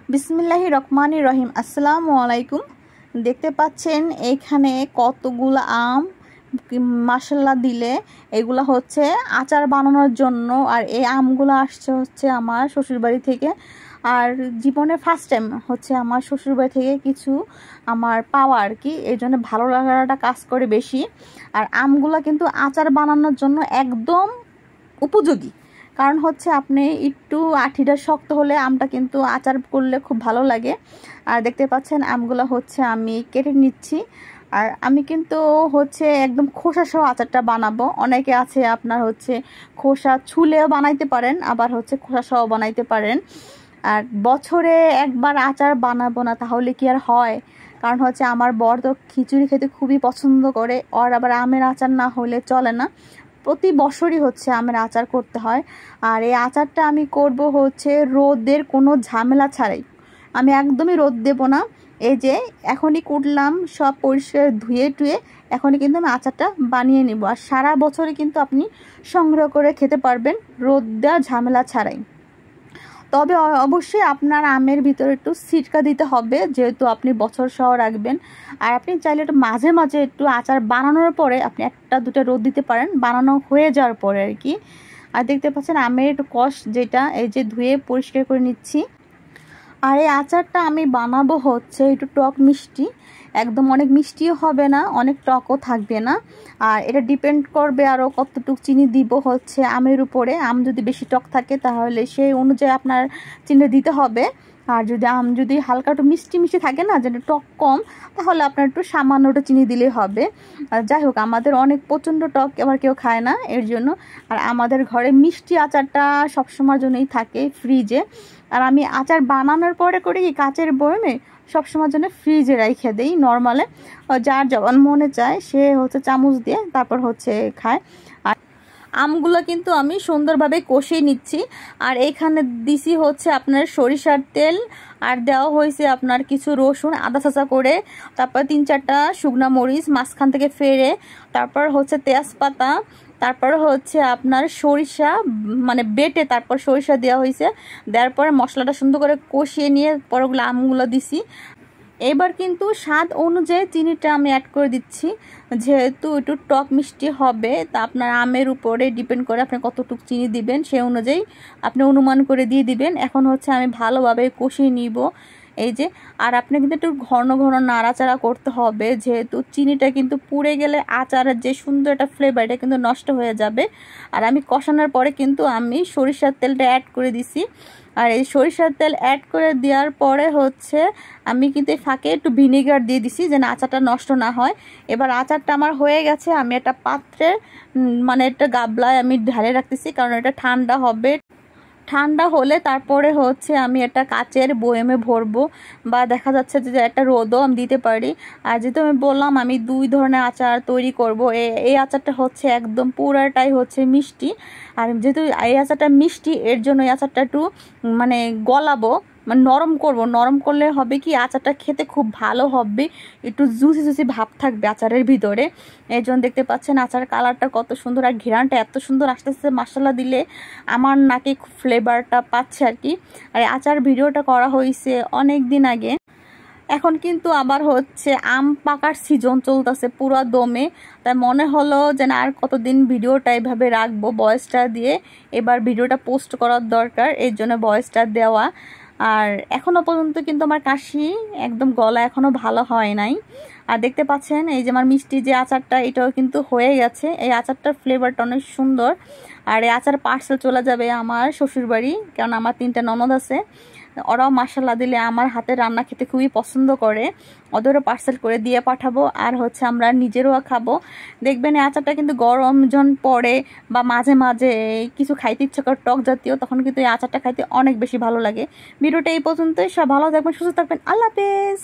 বিসমিল্লাহির রহমানির রহিম। আসসালামু আলাইকুম। দেখতে পাচ্ছেন এইখানে কতগুলো আম মাশাআল্লাহ দিলে এগুলো হচ্ছে আচার বানানোর জন্য। আর এই আমগুলো আসছে হচ্ছে আমার শ্বশুরবাড়ি থেকে। আর জীবনে ফার্স্ট টাইম হচ্ছে আমার শ্বশুরবাড়ি থেকে কিছু আমার পাওয়া আর কি, এই জন্য ভালো লাগাটা কাজ করে বেশি। আর আমগুলো কিন্তু আচার বানানোর জন্য একদম উপযোগী, কারণ হচ্ছে আপনি একটু আঠিটা শক্ত হলে আমটা কিন্তু আচার করলে খুব ভালো লাগে। আর দেখতে পাচ্ছেন আমগুলো হচ্ছে আমি কেটে নিচ্ছি। আর আমি কিন্তু হচ্ছে একদম খোসা সহ আচারটা বানাবো। অনেকে আছে আপনার হচ্ছে খোসা ছুলেও বানাইতে পারেন, আবার হচ্ছে খোসা সহ বানাইতে পারেন। আর বছরে একবার আচার বানাবো না তাহলে কি আর হয়? কারণ হচ্ছে আমার বর তো খিচুড়ি খেতে খুবই পছন্দ করে, আর আবার আমের আচার না হলে চলে না। প্রতি বছরই হচ্ছে আমের আচার করতে হয়। আর এই আচারটা আমি করব হচ্ছে রোদের কোনো ঝামেলা ছাড়াই। আমি একদমই রোদ দেব না। এই যে এখনই কুটলাম, সব পরিষ্কার ধুয়ে টুয়ে এখনই কিন্তু আমি আচারটা বানিয়ে নেব। আর সারা বছরে কিন্তু আপনি সংগ্রহ করে খেতে পারবেন রোদ দেওয়া ঝামেলা ছাড়াই। তবে অবশ্যই আপনার আমের ভিতরে একটু সিরকা দিতে হবে, যেহেতু আপনি বছর সহ রাখবেন। আর আপনি চাইলে একটু মাঝে মাঝে একটু আচার বানানোর পরে আপনি একটা দুটো রোদ দিতে পারেন, বানানো হয়ে যাওয়ার পরে আর কি। আর দেখতে পাচ্ছেন আমের একটু কষ, যেটা এই যে ধুয়ে পরিষ্কার করে নিচ্ছি। আর এই আচারটা আমি বানাবো হচ্ছে একটু টক মিষ্টি, একদম অনেক মিষ্টিও হবে না, অনেক টকও থাকবে না। আর এটা ডিপেন্ড করবে আরও কতটুকু চিনি দিব হচ্ছে আমের উপরে। আম যদি বেশি টক থাকে তাহলে সেই অনুযায়ী আপনার চিনি দিতে হবে। আর যদি হালকা একটু মিষ্টি মিষ্টি থাকে না, যেটা টক কম, তাহলে আপনার একটু সামান্য একটু চিনি দিলেই হবে। আর যাই হোক, আমাদের অনেক প্রচণ্ড টক আবার কেউ খায় না, এর জন্য। আর আমাদের ঘরে মিষ্টি আচারটা সবসময়ের জন্যই থাকে ফ্রিজে। আর আমি আচার বানানোর পরে করি কি, কাচের বয়মে সবসময়ের জন্য ফ্রিজে রেখে দিই নর্মালে। যার যখন মনে চায় সে হচ্ছে চামচ দিয়ে তারপর হচ্ছে খায়। আর আমগুলো কিন্তু আমি সুন্দরভাবে কষিয়ে নিচ্ছি। আর এইখানে দিছি হচ্ছে আপনার সরিষার তেল, আর দেওয়া হয়েছে আপনার কিছু রসুন আদা চাচা করে, তারপর 3-4টা শুকনা মরিচ মাঝখান থেকে ফেড়ে, তারপর হচ্ছে তেজপাতা, তারপর হচ্ছে আপনার সরিষা মানে বেটে তারপর সরিষা দেওয়া হয়েছে। দেওয়ার পরে মশলাটা সুন্দর করে কষিয়ে নিয়ে পরগুলো আমগুলো দিছি। এবার কিন্তু স্বাদ অনুযায়ী চিনিটা আমি অ্যাড করে দিচ্ছি, যেহেতু একটু টক মিষ্টি হবে। তা আপনার আমের উপরে ডিপেন্ড করে আপনি কতটুকু চিনি দিবেন, সেই অনুযায়ী আপনি অনুমান করে দিয়ে দিবেন। এখন হচ্ছে আমি ভালোভাবে কষিয়ে নিব এই যে। আর আপনি কিন্তু একটু ঘন ঘন নাড়াচাড়া করতে হবে, যেহেতু চিনিটা কিন্তু পুড়ে গেলে আচারের যে সুন্দর একটা ফ্লেভার এটা কিন্তু নষ্ট হয়ে যাবে। আর আমি কষানোর পরে কিন্তু আমি সরিষার তেলটা অ্যাড করে দিছি। আর এই সরিষার তেল অ্যাড করে দেওয়ার পরে হচ্ছে আমি কিন্তু এই ফাঁকে একটু ভিনেগার দিয়ে দিছি, যেন আচারটা নষ্ট না হয়। এবার আচারটা আমার হয়ে গেছে, আমি একটা পাত্রে মানে একটা গাবলায় আমি ঢালে রাখতেছি, কারণ এটা ঠান্ডা হবে। ঠান্ডা হলে তারপরে হচ্ছে আমি একটা কাচের বয়ামে ভরবো, বা দেখা যাচ্ছে যে একটা রোদও আমি দিতে পারি। আর যেহেতু আমি বললাম আমি 2 ধরনের আচার তৈরি করব, এই আচারটা হচ্ছে একদম পুরাটাই হচ্ছে মিষ্টি। আর যেহেতু এই আচারটা মিষ্টি, এর জন্য এই আচারটা একটু মানে গলাবো, মানে নরম করব। নরম করলে হবে কি, আচারটা খেতে খুব ভালো হবে, একটু জুসি জুসি ভাব থাকবে আচারের ভিতরে। এই জন্য দেখতে পাচ্ছেন আচারের কালারটা কত সুন্দর, আর ঘ্রাণটা এত সুন্দর আসতেছে মশলা দিলে আমার নাকে ফ্লেভারটা পাচ্ছে আর কি। আর আচার ভিডিওটা করা হয়েছে অনেক দিন আগে, এখন কিন্তু আবার হচ্ছে আম পাকার সিজন চলতেছে পুরো দমে। তাই মনে হলো যে না, আর কতদিন ভিডিওটা এইভাবে রাখবো ভয়েসটা দিয়ে, এবার ভিডিওটা পোস্ট করার দরকার, এর জন্য ভয়েসটা দেওয়া। আর এখনও পর্যন্ত কিন্তু আমার কাশি একদম গলা এখনও ভালো হয় নাই। আর দেখতে পাচ্ছেন এই যে আমার মিষ্টি যে আচারটা, এটাও কিন্তু হয়ে গেছে। এই আচারটার ফ্লেভারটা অনেক সুন্দর। আর এই আচার পার্সেল চলে যাবে আমার শ্বশুরবাড়ি, কারণ আমার 3টা ননদ আছে, ওরাও মাশাআল্লাহ দিলে আমার হাতে রান্না খেতে খুবই পছন্দ করে। ওদেরও পার্সেল করে দিয়ে পাঠাবো, আর হচ্ছে আমরা নিজেরও খাবো। দেখবেন এই আচারটা কিন্তু গরম যখন পড়ে বা মাঝে মাঝে কিছু খাইতে ইচ্ছা করে টক জাতীয়, তখন কিন্তু এই আচারটা খাইতে অনেক বেশি ভালো লাগে। ভিডিওটা এই পর্যন্তই। সব ভালো থাকবেন, সুস্থ থাকবেন, আল্লাহ হাফেজ।